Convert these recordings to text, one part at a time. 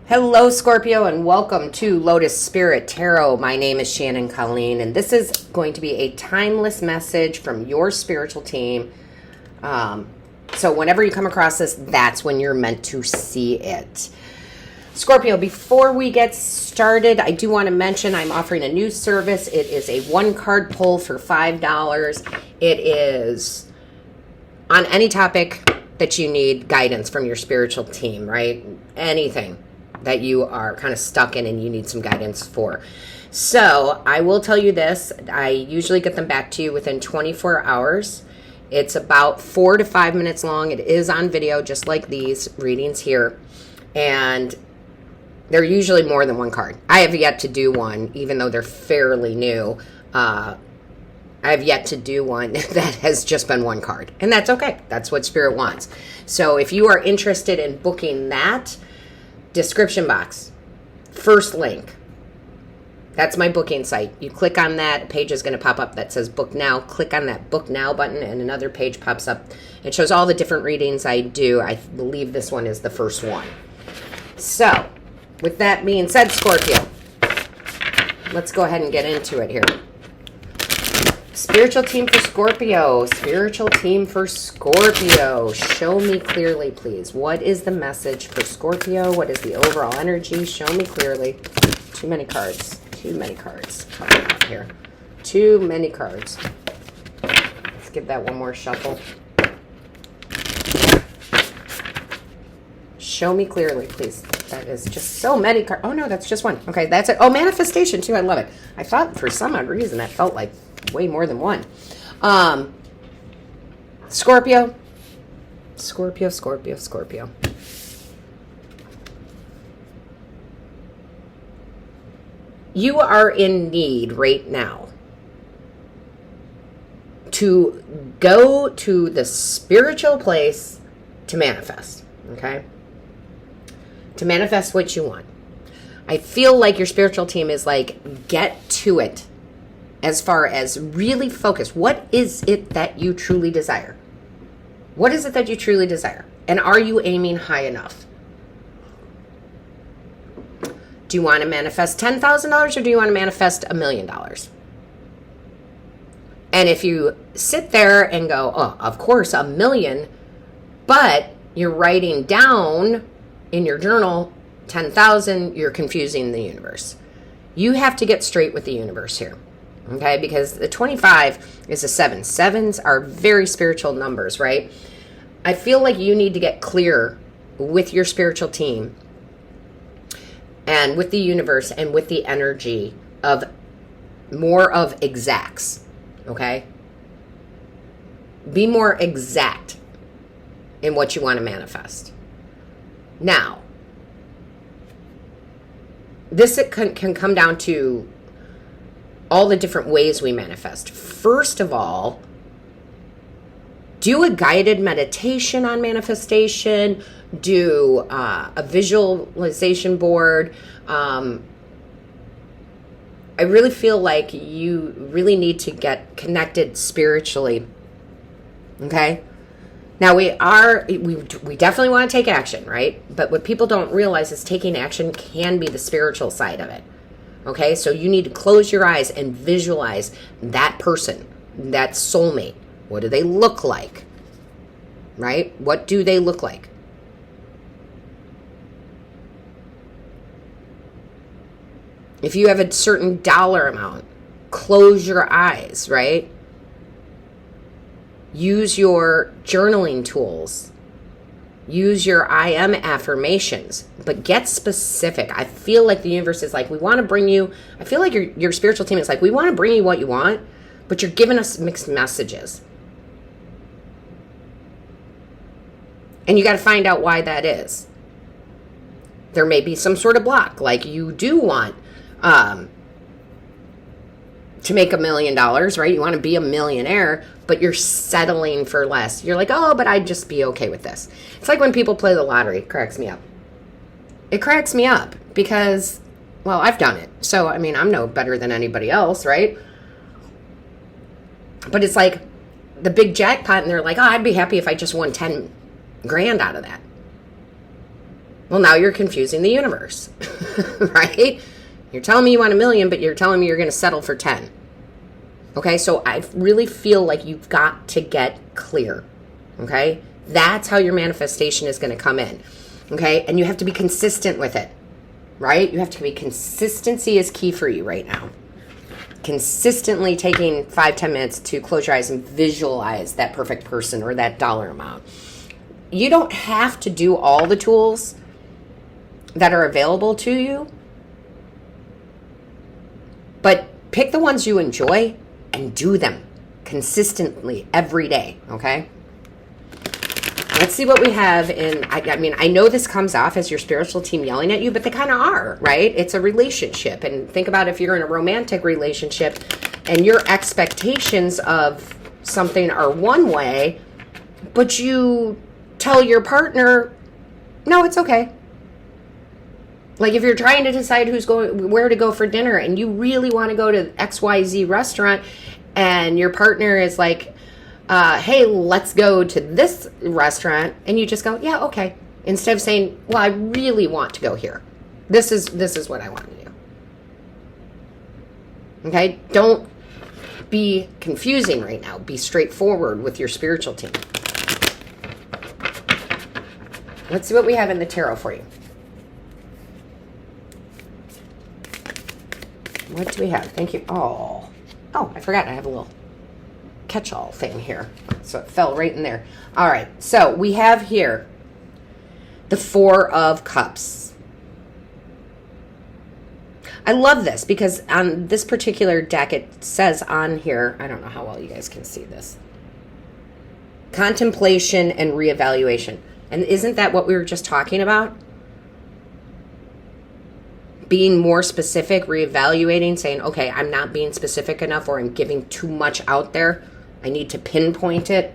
Hello, Scorpio, and welcome to Lotus Spirit Tarot. My name is Shannon Colleen, and this is going to be a timeless message from your spiritual team. So whenever you come across this, that's when you're meant to see it. Scorpio, before we get started, I do want to mention I'm offering a new service. It is a one-card pull for $5. It is on any topic that you need guidance from your spiritual team, right? Anything that you are kind of stuck in and you need some guidance for. So I will tell you this, I usually get them back to you within 24 hours. It's about 4 to 5 minutes long. It is on video, just like these readings here. And they're usually more than one card. I have yet to do one, even though they're fairly new. I have yet to do one that has just been one card. And that's okay. That's what Spirit wants. So if you are interested in booking that, description box, first link. That's my booking site. You click on that, a page is going to pop up that says book now. Click on that book now button and another page pops up. It shows all the different readings I do. I believe this one is the first one. So, with that being said, Scorpio, let's go ahead and get into it here. Spiritual team for Scorpio. Spiritual team for Scorpio. Show me clearly, please. What is the message for Scorpio? What is the overall energy? Show me clearly. Too many cards. Too many cards coming out here. Too many cards. Let's give that one more shuffle. Show me clearly, please. That is just so many cards. Oh, no, that's just one. Okay, that's it. Oh, manifestation, too. I love it. I thought for some odd reason that felt like way more than one. Scorpio. Scorpio, Scorpio, Scorpio. You are in need right now to go to the spiritual place to manifest, okay? To manifest what you want. I feel like your spiritual team is like, get to it. As far as really focus, what is it that you truly desire? What is it that you truly desire? And are you aiming high enough? Do you want to manifest $10,000 or do you want to manifest $1 million? And if you sit there and go, oh, of course, $1 million, but you're writing down in your journal 10,000, you're confusing the universe. You have to get straight with the universe here. Okay, because the 25 is a 7. 7s are very spiritual numbers, right? I feel like you need to get clear with your spiritual team and with the universe and with the energy of more of exacts, okay? Be more exact in what you want to manifest. Now, this can come down to all the different ways we manifest. First of all, do a guided meditation on manifestation. Do a visualization board. I really feel like you really need to get connected spiritually. Okay? Now we definitely want to take action, right? But what people don't realize is taking action can be the spiritual side of it. Okay, so you need to close your eyes and visualize that person, that soulmate. What do they look like? Right? What do they look like? If you have a certain dollar amount, close your eyes, right? Use your journaling tools. Use your I am affirmations, but get specific. I feel like the universe is like, we want to bring you, I feel like your spiritual team is like, we want to bring you what you want, but you're giving us mixed messages. And you got to find out why that is. There may be some sort of block, like you do want to make $1 million, right? You want to be a millionaire, but you're settling for less. You're like, oh, but I'd just be okay with this. It's like when people play the lottery. It cracks me up. It cracks me up because, well, I've done it. So, I mean, I'm no better than anybody else, right? But it's like the big jackpot and they're like, oh, I'd be happy if I just won 10 grand out of that. Well, now you're confusing the universe, right? You're telling me you want 1 million, but you're telling me you're going to settle for 10. Okay, so I really feel like you've got to get clear. Okay, that's how your manifestation is going to come in. Okay, and you have to be consistent with it, right? You have to be, consistency is key for you right now. Consistently taking 5-10 minutes to close your eyes and visualize that perfect person or that dollar amount. You don't have to do all the tools that are available to you, but pick the ones you enjoy and do them consistently every day, okay? Let's see what we have in, I mean, I know this comes off as your spiritual team yelling at you, but they kind of are, right? It's a relationship. And think about if you're in a romantic relationship and your expectations of something are one way, but you tell your partner, no, it's okay. Like if you're trying to decide where to go for dinner and you really want to go to XYZ restaurant and your partner is like, hey, let's go to this restaurant, and you just go, yeah, okay. Instead of saying, well, I really want to go here. This is what I want to do. Okay? Don't be confusing right now. Be straightforward with your spiritual team. Let's see what we have in the tarot for you. What do we have? Thank you. Oh, I forgot I have a little catch-all thing here. So it fell right in there. All right. So we have here the 4 of Cups. I love this because on this particular deck, it says on here, I don't know how well you guys can see this, contemplation and reevaluation. And isn't that what we were just talking about? Being more specific, reevaluating, saying, okay, I'm not being specific enough or I'm giving too much out there. I need to pinpoint it.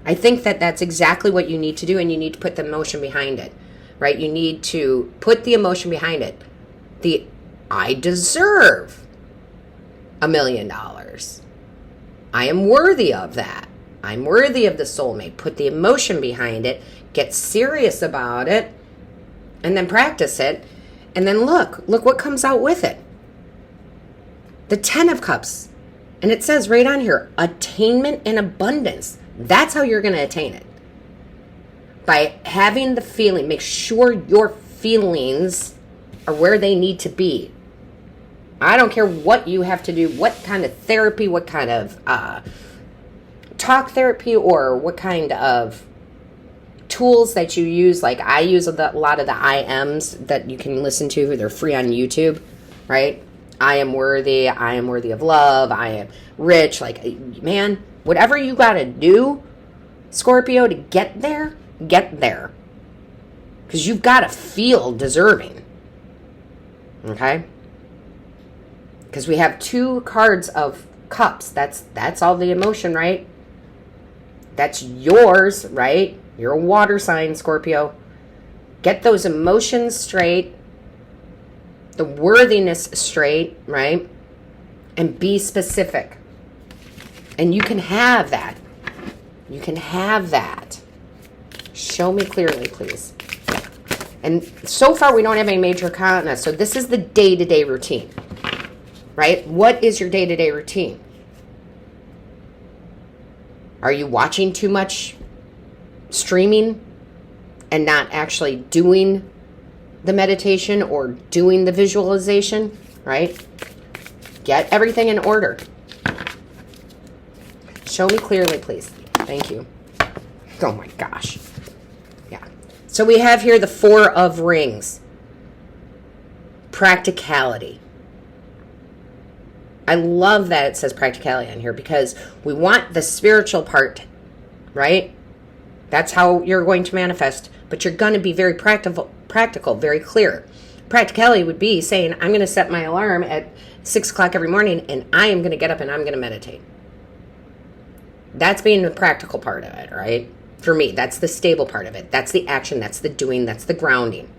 I think that that's exactly what you need to do, and you need to put the emotion behind it, right? You need to put the emotion behind it. I deserve $1 million. I am worthy of that. I'm worthy of the soulmate. Put the emotion behind it, get serious about it, and then practice it. And then look what comes out with it. The 10 of Cups. And it says right on here, attainment and abundance. That's how you're going to attain it. By having the feeling, make sure your feelings are where they need to be. I don't care what you have to do, what kind of therapy, what kind of talk therapy, or what kind of tools that you use. Like I use a lot of the IMs that you can listen to. They're free on YouTube, right? I am worthy. I am worthy of love. I am rich. Like, man, whatever you got to do, Scorpio, to get there, get there. Because you've got to feel deserving. Okay? Because we have 2 cards of Cups. That's all the emotion, right? That's yours, right? You're a water sign, Scorpio. Get those emotions straight. The worthiness straight, right? And be specific. And you can have that. You can have that. Show me clearly, please. And so far, we don't have any major continents. So this is the day-to-day routine, right? What is your day-to-day routine? Are you watching too much streaming and not actually doing the meditation or doing the visualization, right? Get everything in order. Show me clearly, please. Thank you. Oh my gosh. Yeah. So we have here the 4 of Rings. Practicality. I love that it says practicality on here because we want the spiritual part, right? That's how you're going to manifest, but you're going to be very practical, very clear. Practicality would be saying, I'm going to set my alarm at 6 o'clock every morning, and I am going to get up and I'm going to meditate. That's being the practical part of it, right? For me, that's the stable part of it. That's the action, that's the doing, that's the grounding.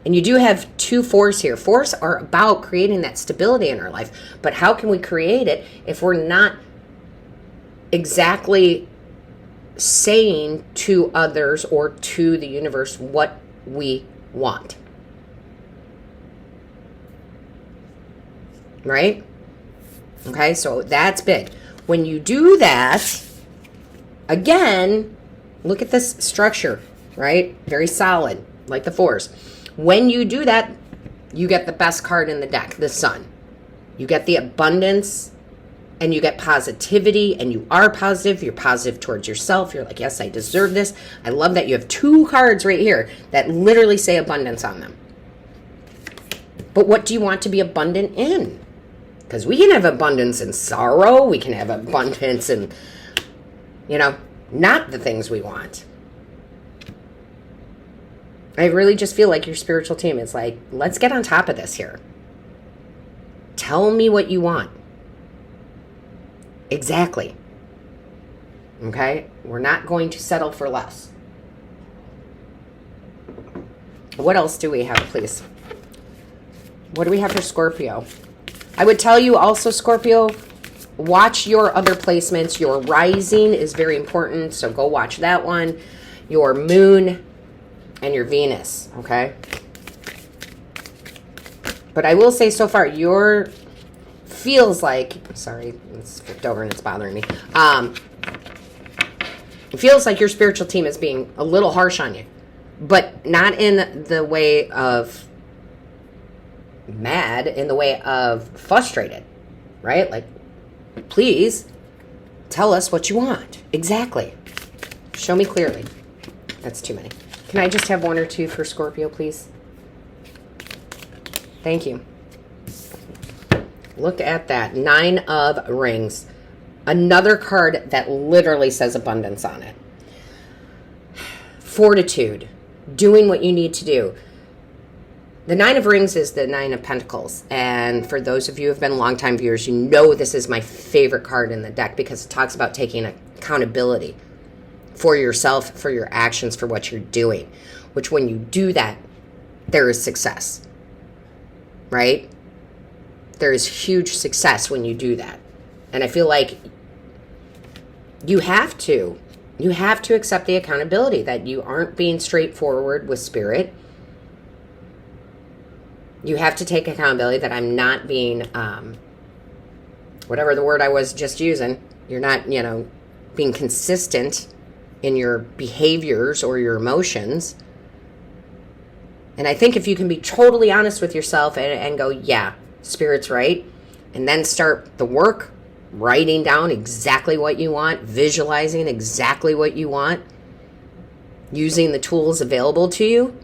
And you do have 2 4s here. 4s are about creating that stability in our life. But how can we create it if we're not exactly saying to others or to the universe what we want. Right? Okay, so that's big. When you do that, again, look at this structure, right? Very solid, like the fours. When you do that, you get the best card in the deck, the Sun. You get the abundance, and you get positivity, and you are positive. You're positive towards yourself. You're like, yes, I deserve this. I love that you have 2 cards right here that literally say abundance on them. But what do you want to be abundant in? Because we can have abundance in sorrow. We can have abundance in, not the things we want. I really just feel like your spiritual team is like, let's get on top of this here. Tell me what you want. Exactly. Okay? We're not going to settle for less. What else do we have, please? What do we have for Scorpio? I would tell you also, Scorpio, watch your other placements. Your rising is very important, so go watch that one. Your moon and your Venus, okay? But I will say so far, feels like, sorry, it's flipped over and it's bothering me. It feels like your spiritual team is being a little harsh on you, but not in the way of mad, in the way of frustrated, right? Like, please tell us what you want. Exactly. Show me clearly. That's too many. Can I just have 1 or 2 for Scorpio, please? Thank you. Look at that. 9 of Rings. Another card that literally says abundance on it. Fortitude. Doing what you need to do. The 9 of Rings is the 9 of Pentacles. And for those of you who have been longtime viewers, you know this is my favorite card in the deck because it talks about taking accountability for yourself, for your actions, for what you're doing. Which when you do that, there is success. Right? There is huge success when you do that. And I feel like you have to accept the accountability that you aren't being straightforward with spirit. You have to take accountability that I'm not being, whatever the word I was just using, you're not, being consistent in your behaviors or your emotions. And I think if you can be totally honest with yourself and go, yeah, spirit's right, and then start the work, writing down exactly what you want, visualizing exactly what you want, using the tools available to you,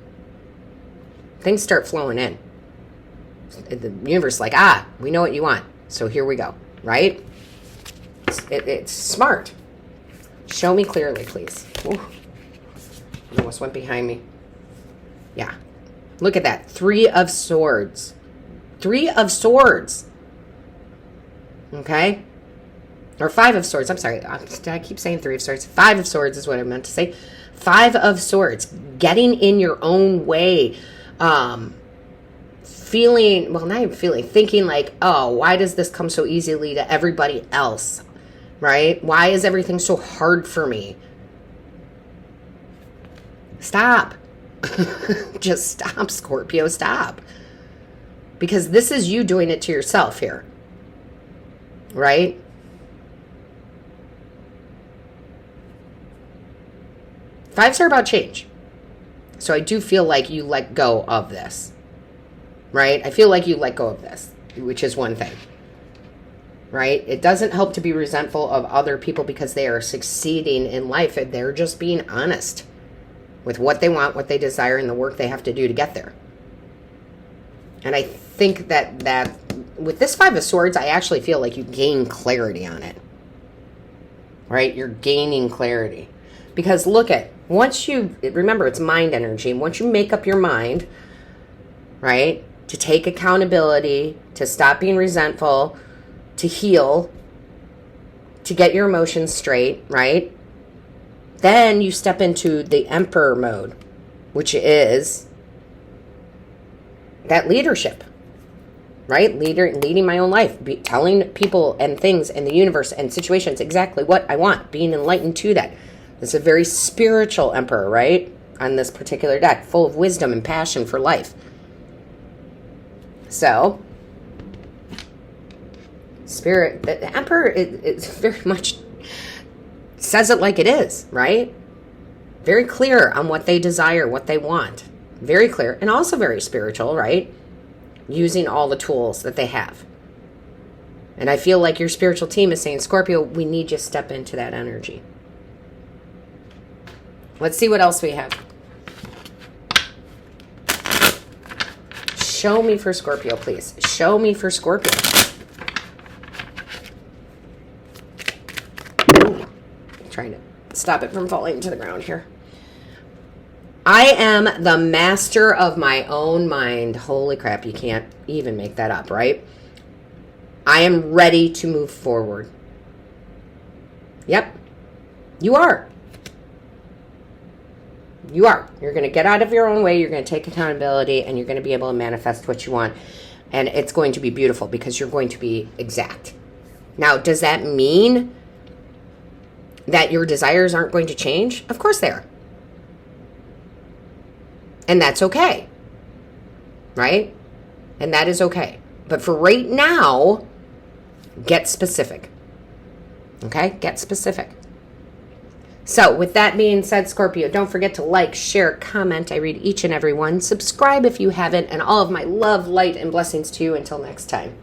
things start flowing in. The universe is like, we know what you want, so here we go, right? It's smart. Show me clearly, please. Ooh. It almost went behind me. Yeah. Look at that. 3 of Swords. 3 of Swords. Okay? Or 5 of Swords. I'm sorry. I keep saying 3 of Swords. 5 of Swords is what I meant to say. 5 of Swords. Getting in your own way. Thinking like, oh, why does this come so easily to everybody else? Right? Why is everything so hard for me? Stop. Just stop, Scorpio. Stop. Because this is you doing it to yourself here. Right? Fives are about change. So I do feel like you let go of this. Right? I feel like you let go of this, which is one thing. Right? It doesn't help to be resentful of other people because they are succeeding in life and they're just being honest with what they want, what they desire, and the work they have to do to get there. And I think that with this 5 of Swords, I actually feel like you gain clarity on it. Right? You're gaining clarity. Because remember, it's mind energy. Once you make up your mind, right, to take accountability, to stop being resentful, to heal, to get your emotions straight, right? Then you step into the Emperor mode, which is that leadership, right? Leading my own life, telling people and things and the universe and situations exactly what I want, being enlightened to that. It's a very spiritual Emperor, right? on this particular deck, full of wisdom and passion for life. So, Spirit, the Emperor is very much says it like it is, right? Very clear on what they desire, what they want. Very clear, and also very spiritual, right? Using all the tools that they have. And I feel like your spiritual team is saying, Scorpio, we need you to step into that energy. Let's see what else we have. Show me for Scorpio, please. Show me for Scorpio. Ooh, trying to stop it from falling to the ground here. I am the master of my own mind. Holy crap, you can't even make that up, right? I am ready to move forward. Yep, you are. You are. You're going to get out of your own way. You're going to take accountability, and you're going to be able to manifest what you want. And it's going to be beautiful because you're going to be exact. Now, does that mean that your desires aren't going to change? Of course they are. And that's okay. Right? And that is okay. But for right now, get specific. Okay? Get specific. So with that being said, Scorpio, don't forget to like, share, comment. I read each and every one. Subscribe if you haven't. And all of my love, light, and blessings to you until next time.